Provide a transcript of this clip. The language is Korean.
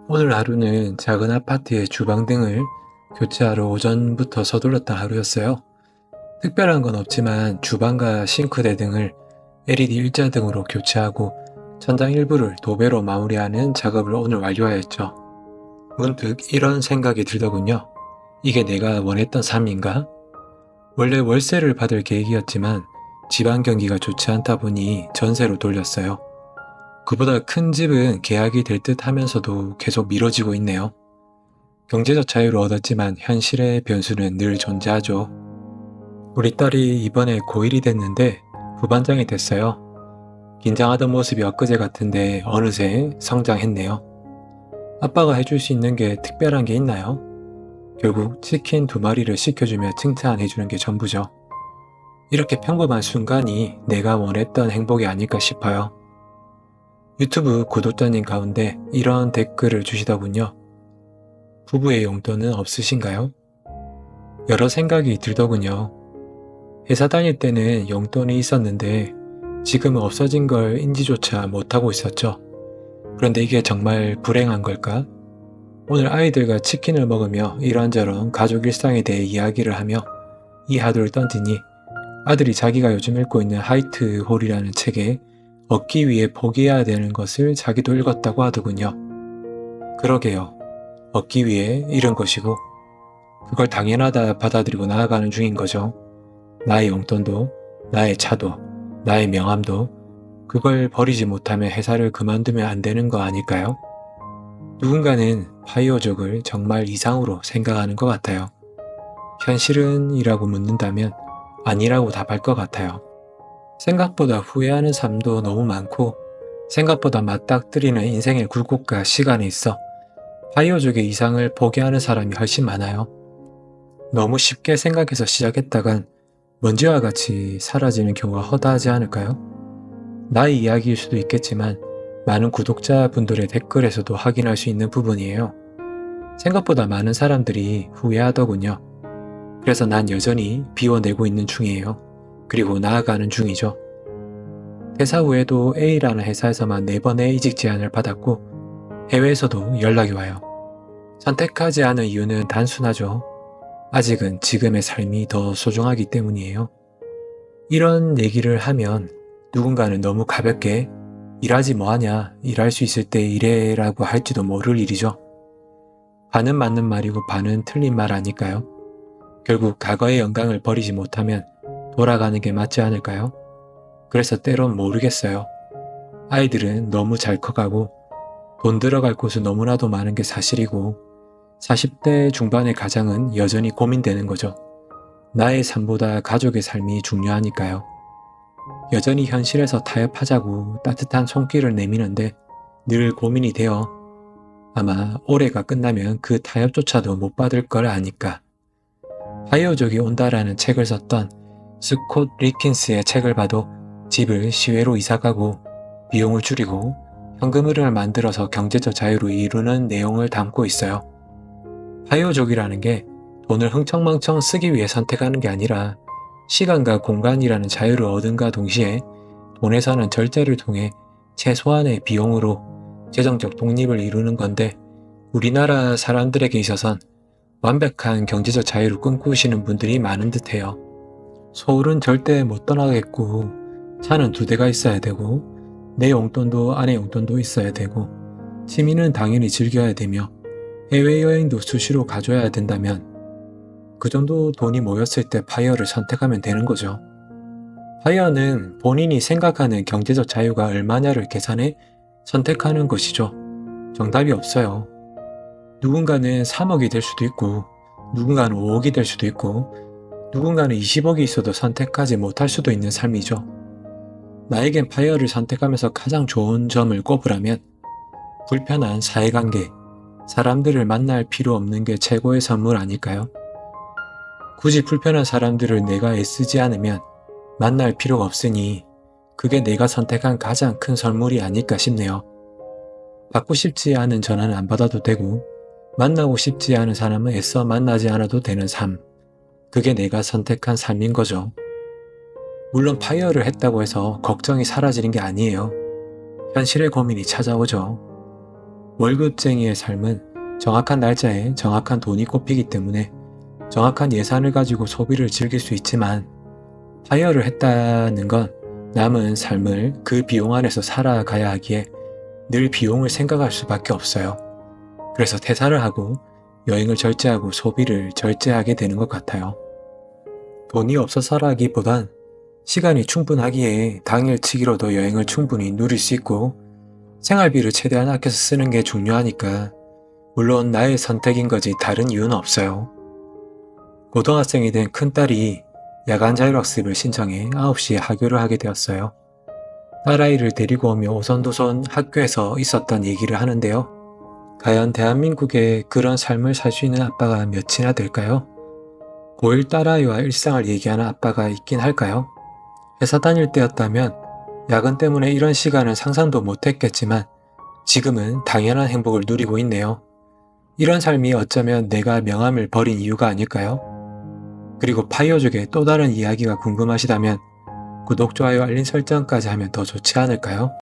오늘 하루는 작은 아파트의 주방 등을 교체하러 오전부터 서둘렀던 하루였어요. 특별한 건 없지만 주방과 싱크대 등을 LED 일자등으로 교체하고 천장 일부를 도배로 마무리하는 작업을 오늘 완료하였죠. 문득 이런 생각이 들더군요. 이게 내가 원했던 삶인가? 원래 월세를 받을 계획이었지만 집안 경기가 좋지 않다 보니 전세로 돌렸어요. 그보다 큰 집은 계약이 될 듯 하면서도 계속 미뤄지고 있네요. 경제적 자유를 얻었지만 현실의 변수는 늘 존재하죠. 우리 딸이 이번에 고1이 됐는데 부반장이 됐어요. 긴장하던 모습이 엊그제 같은데 어느새 성장했네요. 아빠가 해줄 수 있는 게 특별한 게 있나요? 결국 치킨 2마리를 시켜주며 칭찬해주는 게 전부죠. 이렇게 평범한 순간이 내가 원했던 행복이 아닐까 싶어요. 유튜브 구독자님 가운데 이런 댓글을 주시더군요. 부부의 용돈은 없으신가요? 여러 생각이 들더군요. 회사 다닐 때는 용돈이 있었는데 지금은 없어진 걸 인지조차 못하고 있었죠. 그런데 이게 정말 불행한 걸까? 오늘 아이들과 치킨을 먹으며 이런저런 가족 일상에 대해 이야기를 하며 이 하루를 던지니 아들이 자기가 요즘 읽고 있는 하이트 홀이라는 책에 얻기 위해 포기해야 되는 것을 자기도 읽었다고 하더군요. 그러게요. 얻기 위해 잃은 것이고 그걸 당연하다 받아들이고 나아가는 중인 거죠. 나의 용돈도, 나의 차도, 나의 명함도 그걸 버리지 못하면 회사를 그만두면 안 되는 거 아닐까요? 누군가는 파이어족을 정말 이상으로 생각하는 것 같아요. 현실은 이라고 묻는다면 아니라고 답할 것 같아요. 생각보다 후회하는 삶도 너무 많고 생각보다 맞닥뜨리는 인생의 굴곡과 시간이 있어 파이어족의 이상을 포기하는 사람이 훨씬 많아요. 너무 쉽게 생각해서 시작했다간 먼지와 같이 사라지는 경우가 허다하지 않을까요? 나의 이야기일 수도 있겠지만 많은 구독자분들의 댓글에서도 확인할 수 있는 부분이에요. 생각보다 많은 사람들이 후회하더군요. 그래서 난 여전히 비워내고 있는 중이에요. 그리고 나아가는 중이죠. 퇴사 후에도 A라는 회사에서만 4번의 이직 제안을 받았고 해외에서도 연락이 와요. 선택하지 않은 이유는 단순하죠. 아직은 지금의 삶이 더 소중하기 때문이에요. 이런 얘기를 하면 누군가는 너무 가볍게 일하지 뭐하냐, 일할 수 있을 때 일해라고 할지도 모를 일이죠. 반은 맞는 말이고 반은 틀린 말 아닐까요? 결국 과거의 영광을 버리지 못하면 돌아가는 게 맞지 않을까요? 그래서 때론 모르겠어요. 아이들은 너무 잘 커가고 돈 들어갈 곳은 너무나도 많은 게 사실이고 40대 중반의 가장은 여전히 고민되는 거죠. 나의 삶보다 가족의 삶이 중요하니까요. 여전히 현실에서 타협하자고 따뜻한 손길을 내미는데 늘 고민이 되어 아마 올해가 끝나면 그 타협조차도 못 받을 걸 아니까. 파이어족이 온다라는 책을 썼던 스콧 리킨스의 책을 봐도 집을 시외로 이사가고 비용을 줄이고 현금 흐름을 만들어서 경제적 자유를 이루는 내용을 담고 있어요. 파이어족이라는 게 돈을 흥청망청 쓰기 위해 선택하는 게 아니라 시간과 공간이라는 자유를 얻은가 동시에 돈에서는 절제를 통해 최소한의 비용으로 재정적 독립을 이루는 건데 우리나라 사람들에게 있어선 완벽한 경제적 자유를 꿈꾸시는 분들이 많은 듯해요. 서울은 절대 못 떠나겠고 차는 2대가 있어야 되고 내 용돈도 아내 용돈도 있어야 되고 취미는 당연히 즐겨야 되며 해외여행도 수시로 가줘야 된다면 그 정도 돈이 모였을 때 파이어를 선택하면 되는 거죠. 파이어는 본인이 생각하는 경제적 자유가 얼마냐를 계산해 선택하는 것이죠. 정답이 없어요. 누군가는 3억이 될 수도 있고 누군가는 5억이 될 수도 있고 누군가는 20억이 있어도 선택하지 못할 수도 있는 삶이죠. 나에겐 파이어를 선택하면서 가장 좋은 점을 꼽으라면 불편한 사회관계, 사람들을 만날 필요 없는 게 최고의 선물 아닐까요? 굳이 불편한 사람들을 내가 애쓰지 않으면 만날 필요가 없으니 그게 내가 선택한 가장 큰 선물이 아닐까 싶네요. 받고 싶지 않은 전화는 안 받아도 되고 만나고 싶지 않은 사람은 애써 만나지 않아도 되는 삶. 그게 내가 선택한 삶인 거죠. 물론 파이어를 했다고 해서 걱정이 사라지는 게 아니에요. 현실의 고민이 찾아오죠. 월급쟁이의 삶은 정확한 날짜에 정확한 돈이 꼽히기 때문에 정확한 예산을 가지고 소비를 즐길 수 있지만, 파이어를 했다는 건 남은 삶을 그 비용 안에서 살아가야 하기에 늘 비용을 생각할 수밖에 없어요. 그래서 퇴사를 하고 여행을 절제하고 소비를 절제하게 되는 것 같아요. 돈이 없어서라기보단 시간이 충분하기에 당일치기로도 여행을 충분히 누릴 수 있고 생활비를 최대한 아껴서 쓰는 게 중요하니까, 물론 나의 선택인 거지 다른 이유는 없어요. 고등학생이 된 큰딸이 야간 자율학습을 신청해 9시에 하교를 하게 되었어요. 딸아이를 데리고 오며 오손도손 학교에서 있었던 얘기를 하는데요. 과연 대한민국에 그런 삶을 살 수 있는 아빠가 몇이나 될까요? 고1 딸아이와 일상을 얘기하는 아빠가 있긴 할까요? 회사 다닐 때였다면 야근 때문에 이런 시간은 상상도 못했겠지만 지금은 당연한 행복을 누리고 있네요. 이런 삶이 어쩌면 내가 명함을 버린 이유가 아닐까요? 그리고 파이어족의 또 다른 이야기가 궁금하시다면 구독, 좋아요, 알림 설정까지 하면 더 좋지 않을까요?